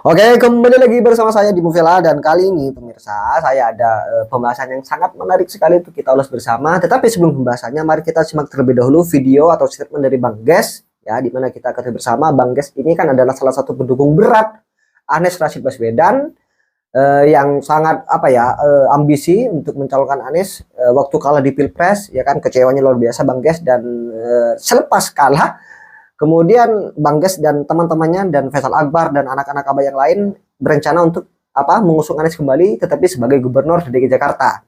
Oke, kembali lagi bersama saya di Muvela dan kali ini pemirsa saya ada pembahasan yang sangat menarik sekali untuk kita ulas bersama. Tetapi sebelum pembahasannya, mari kita simak terlebih dahulu video atau statement dari Bang Ges ya, di mana kita ketahui bersama Bang Ges ini kan adalah salah satu pendukung berat Anies Rashid Baswedan yang sangat ambisi untuk mencalonkan Anies waktu kalah di Pilpres ya kan, kecewanya luar biasa Bang Ges dan selepas kalah kemudian Bang Ges dan teman-temannya dan Faisal Akbar dan anak-anak Abah yang lain berencana untuk mengusung Anies kembali tetapi sebagai gubernur DKI Jakarta.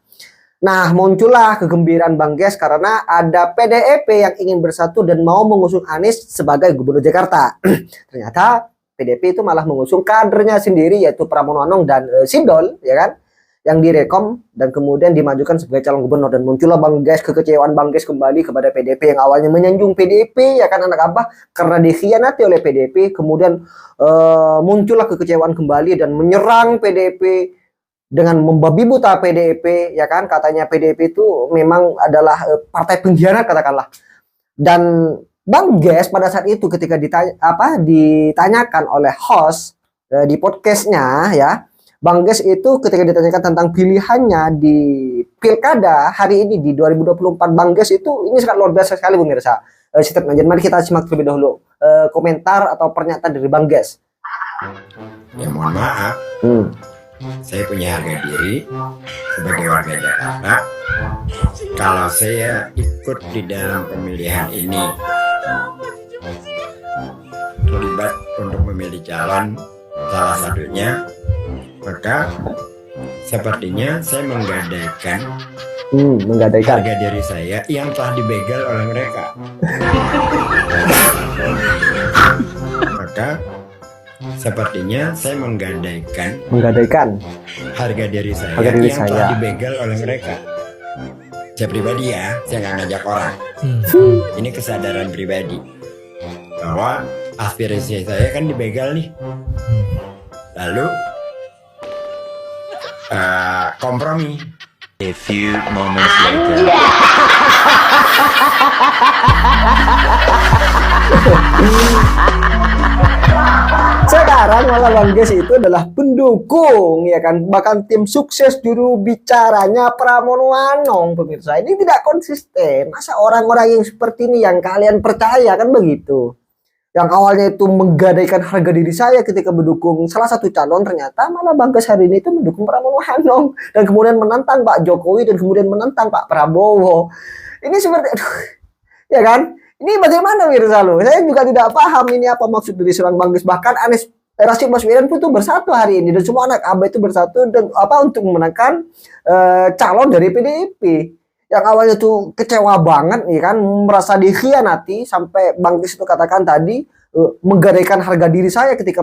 Nah, muncullah kegembiraan Bang Ges karena ada PDIP yang ingin bersatu dan mau mengusung Anies sebagai gubernur Jakarta. Ternyata PDIP itu malah mengusung kadernya sendiri yaitu Pramono Anung dan Sindol ya kan, yang direkom dan kemudian dimajukan sebagai calon gubernur. Dan muncullah Bang Ges, kekecewaan Bang Ges kembali kepada PDIP yang awalnya menyanjung PDIP ya kan anak Abah karena dikhianati oleh PDIP. Kemudian muncullah kekecewaan kembali dan menyerang PDIP dengan membabi buta PDIP ya kan, katanya PDIP itu memang adalah partai pengkhianat katakanlah. Dan Bang Ges pada saat itu ketika ditanyakan oleh host di podcastnya ya, Bang Ges itu ketika ditanyakan tentang pilihannya di Pilkada hari ini di 2024, Bang Ges itu ini sangat luar biasa sekali pemirsa. Mari kita simak terlebih dahulu komentar atau pernyataan dari Bang Ges. Ya mohon maaf, saya punya harga diri sebagai warga Jakarta. Kalau saya ikut di dalam pemilihan ini, terlibat untuk memilih calon salah satunya, maka sepertinya saya menggadaikan harga diri saya yang telah dibegal oleh mereka. Maka sepertinya saya menggadaikan harga diri saya yang telah dibegal oleh mereka. Saya pribadi ya, saya nggak ngajak orang. Ini kesadaran pribadi bahwa aspirasi saya kan dibegal nih. Lalu kompromi. A few moments later. Sekarang malah Bang Ges itu adalah pendukung ya kan, bahkan tim sukses juru bicaranya Pramono Anung pemirsa. Ini tidak konsisten. Masa orang-orang yang seperti ini yang kalian percaya kan begitu? Yang awalnya itu menggadaikan harga diri saya ketika mendukung salah satu calon, ternyata malah Bang Ges hari ini itu mendukung Pramono Anung dan kemudian menantang Pak Jokowi dan kemudian menantang Pak Prabowo. Ini seperti ya kan? Ini bagaimana Mirza lo? Saya juga tidak paham ini apa maksud dari seorang Bang Ges. Bahkan Anies Rashid Baswedan pun itu bersatu hari ini dan semua anak Abah itu bersatu dan untuk memenangkan calon dari PDIP. Yang awalnya tuh kecewa banget nih kan, merasa dikhianati sampai Bang Ges itu katakan tadi menggadaikan harga diri saya ketika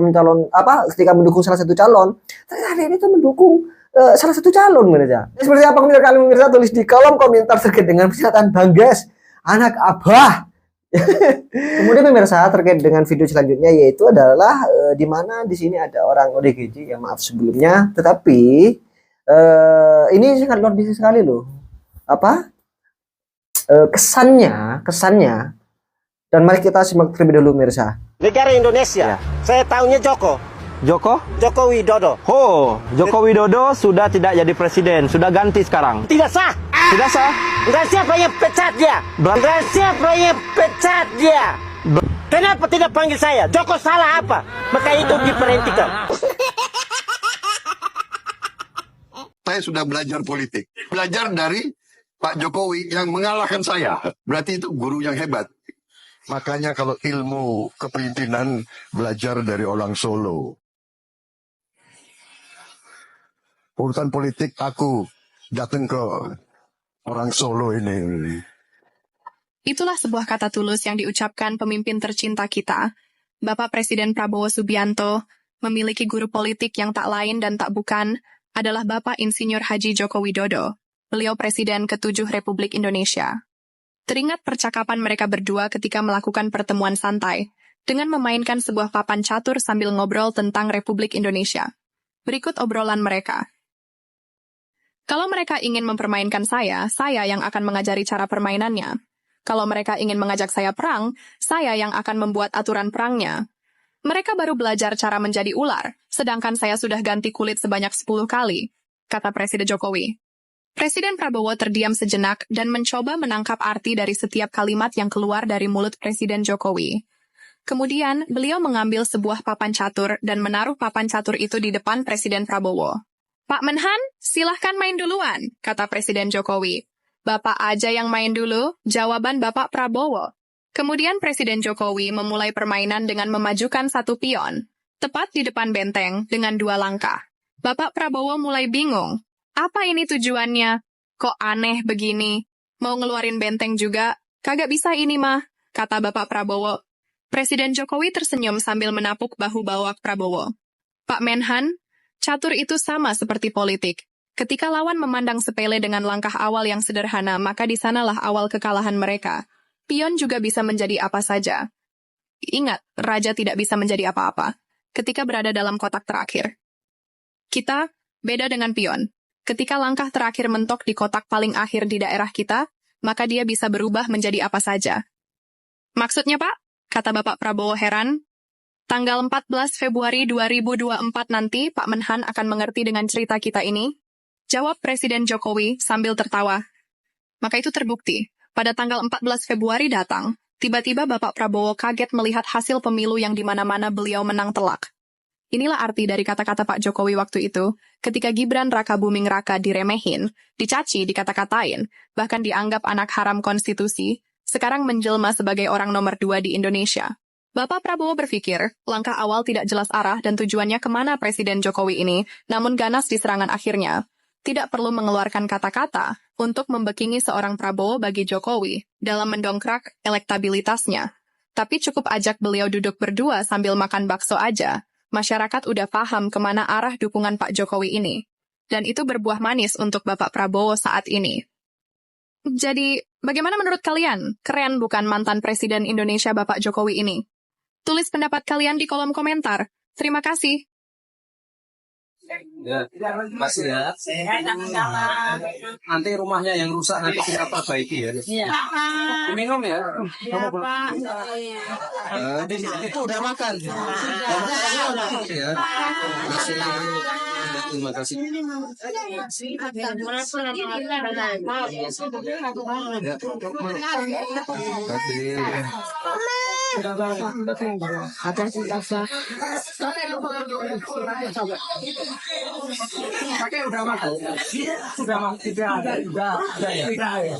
ketika mendukung salah satu calon. Ternyata hari ini tuh mendukung salah satu calon Mirza. Seperti apa komentar kalian Mirza? Tulis di kolom komentar terkait dengan pernyataan Bang Ges, anak Abah. Kemudian pemirsa terkait dengan video selanjutnya yaitu adalah di mana di sini ada orang ODGJ ya, maaf sebelumnya, tetapi ini sangat luar biasa sekali loh kesannya dan mari kita simak terlebih dahulu pemirsa. Negara Indonesia, saya tahunya Joko Widodo. Oh, Joko Widodo sudah tidak jadi presiden, sudah ganti sekarang. Tidak sah. Tidak sah. Dan siapa yang pecat dia? Kenapa tidak panggil saya? Joko salah apa? Maka itu diberhentikan. Saya sudah belajar politik. Belajar dari Pak Jokowi yang mengalahkan saya. Berarti itu guru yang hebat. Makanya kalau ilmu kepemimpinan belajar dari orang Solo. Urusan politik aku datang ke orang Solo ini. Itulah sebuah kata tulus yang diucapkan pemimpin tercinta kita, Bapak Presiden Prabowo Subianto, memiliki guru politik yang tak lain dan tak bukan adalah Bapak Insinyur Haji Joko Widodo, beliau Presiden ke-7 Republik Indonesia. Teringat percakapan mereka berdua ketika melakukan pertemuan santai, dengan memainkan sebuah papan catur sambil ngobrol tentang Republik Indonesia. Berikut obrolan mereka. Kalau mereka ingin mempermainkan saya yang akan mengajari cara permainannya. Kalau mereka ingin mengajak saya perang, saya yang akan membuat aturan perangnya. Mereka baru belajar cara menjadi ular, sedangkan saya sudah ganti kulit sebanyak 10 kali, kata Presiden Jokowi. Presiden Prabowo terdiam sejenak dan mencoba menangkap arti dari setiap kalimat yang keluar dari mulut Presiden Jokowi. Kemudian, beliau mengambil sebuah papan catur dan menaruh papan catur itu di depan Presiden Prabowo. Pak Menhan, silahkan main duluan, kata Presiden Jokowi. Bapak aja yang main dulu, jawaban Bapak Prabowo. Kemudian Presiden Jokowi memulai permainan dengan memajukan satu pion, tepat di depan benteng dengan 2 langkah. Bapak Prabowo mulai bingung. Apa ini tujuannya? Kok aneh begini? Mau ngeluarin benteng juga? Kagak bisa ini mah, kata Bapak Prabowo. Presiden Jokowi tersenyum sambil menapuk bahu Bapak Prabowo. Pak Menhan, catur itu sama seperti politik. Ketika lawan memandang sepele dengan langkah awal yang sederhana, maka di sanalah awal kekalahan mereka. Pion juga bisa menjadi apa saja. Ingat, raja tidak bisa menjadi apa-apa ketika berada dalam kotak terakhir. Kita beda dengan pion. Ketika langkah terakhir mentok di kotak paling akhir di daerah kita, maka dia bisa berubah menjadi apa saja. Maksudnya, Pak? Kata Bapak Prabowo heran. Tanggal 14 Februari 2024 nanti, Pak Menhan akan mengerti dengan cerita kita ini. Jawab Presiden Jokowi sambil tertawa. Maka itu terbukti. Pada tanggal 14 Februari datang, tiba-tiba Bapak Prabowo kaget melihat hasil pemilu yang di mana-mana beliau menang telak. Inilah arti dari kata-kata Pak Jokowi waktu itu, ketika Gibran Raka Buming Raka diremehin, dicaci, dikata-katain, bahkan dianggap anak haram konstitusi, sekarang menjelma sebagai orang nomor 2 di Indonesia. Bapak Prabowo berpikir, langkah awal tidak jelas arah dan tujuannya kemana Presiden Jokowi ini, namun ganas di serangan akhirnya. Tidak perlu mengeluarkan kata-kata untuk membekingi seorang Prabowo bagi Jokowi dalam mendongkrak elektabilitasnya. Tapi cukup ajak beliau duduk berdua sambil makan bakso aja. Masyarakat udah paham kemana arah dukungan Pak Jokowi ini. Dan itu berbuah manis untuk Bapak Prabowo saat ini. Jadi, bagaimana menurut kalian? Keren bukan mantan Presiden Indonesia Bapak Jokowi ini? Tulis pendapat kalian di kolom komentar. Terima kasih. Ya, makasih ya. Nanti rumahnya yang rusak nanti kita perbaiki ya. Iya. Minum ya. Kamu belum. Itu udah makan. Ya. Terima kasih. Pakai udah makan. Sudah makan tidak ya.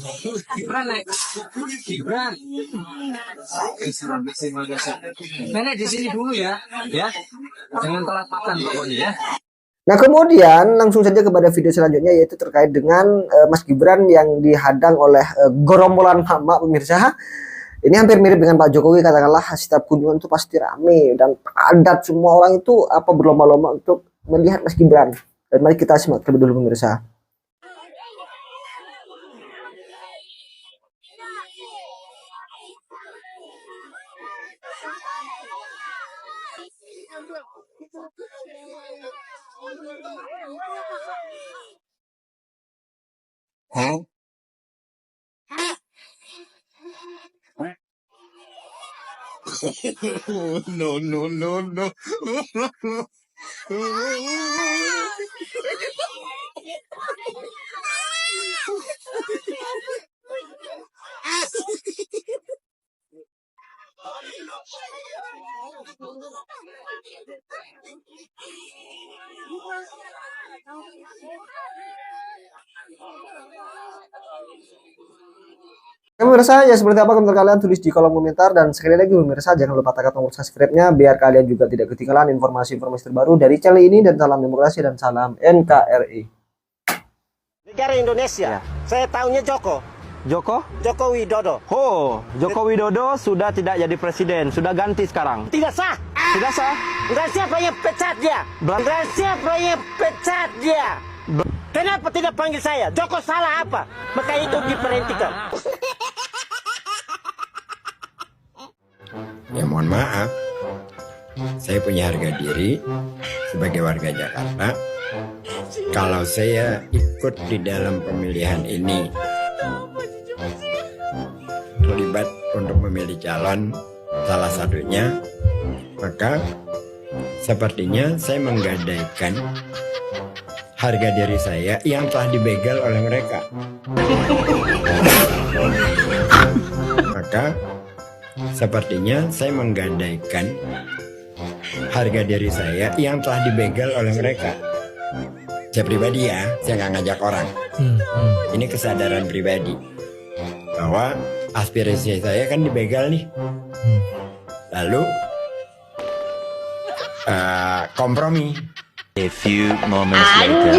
Gibran. Nenek di sini dulu ya. Ya. Jangan telat makan pokoknya ya. Nah kemudian langsung saja kepada video selanjutnya, yaitu terkait dengan Mas Gibran yang dihadang oleh gerombolan mama pemirsa. Ini hampir mirip dengan Pak Jokowi, katakanlah setiap kunjungan itu pasti rame dan padat, semua orang itu berlomba-lomba untuk melihat Mas Gibran. Dan mari kita simak terlebih dulu pemirsa. No. Pemirsa, ya seperti apa komentar kalian, tulis di kolom komentar. Dan sekali lagi pemirsa, jangan lupa tekan tombol subscribe-nya biar kalian juga tidak ketinggalan informasi-informasi terbaru dari channel ini. Dan salam demokrasi dan salam NKRI. Negara Indonesia, saya tahunya Joko Widodo. Oh, Joko Widodo sudah tidak jadi presiden, sudah ganti sekarang. Tidak sah. Tidak sah. Dan siapa yang pecat dia? Dan siapa yang pecat dia? Kenapa tidak panggil saya? Joko salah apa? Maka itu diperhentikan. Ya mohon maaf, saya punya harga diri sebagai warga Jakarta. Kalau saya ikut di dalam pemilihan ini, terlibat untuk memilih calon, salah satunya Maka sepertinya saya menggadaikan harga diri saya yang telah dibegal oleh mereka. Maka sepertinya saya menggadaikan harga diri saya yang telah dibegal oleh mereka. Saya pribadi ya, saya nggak ngajak orang. Ini kesadaran pribadi bahwa aspirasi saya kan dibegal nih. Lalu kompromi. A few moments later.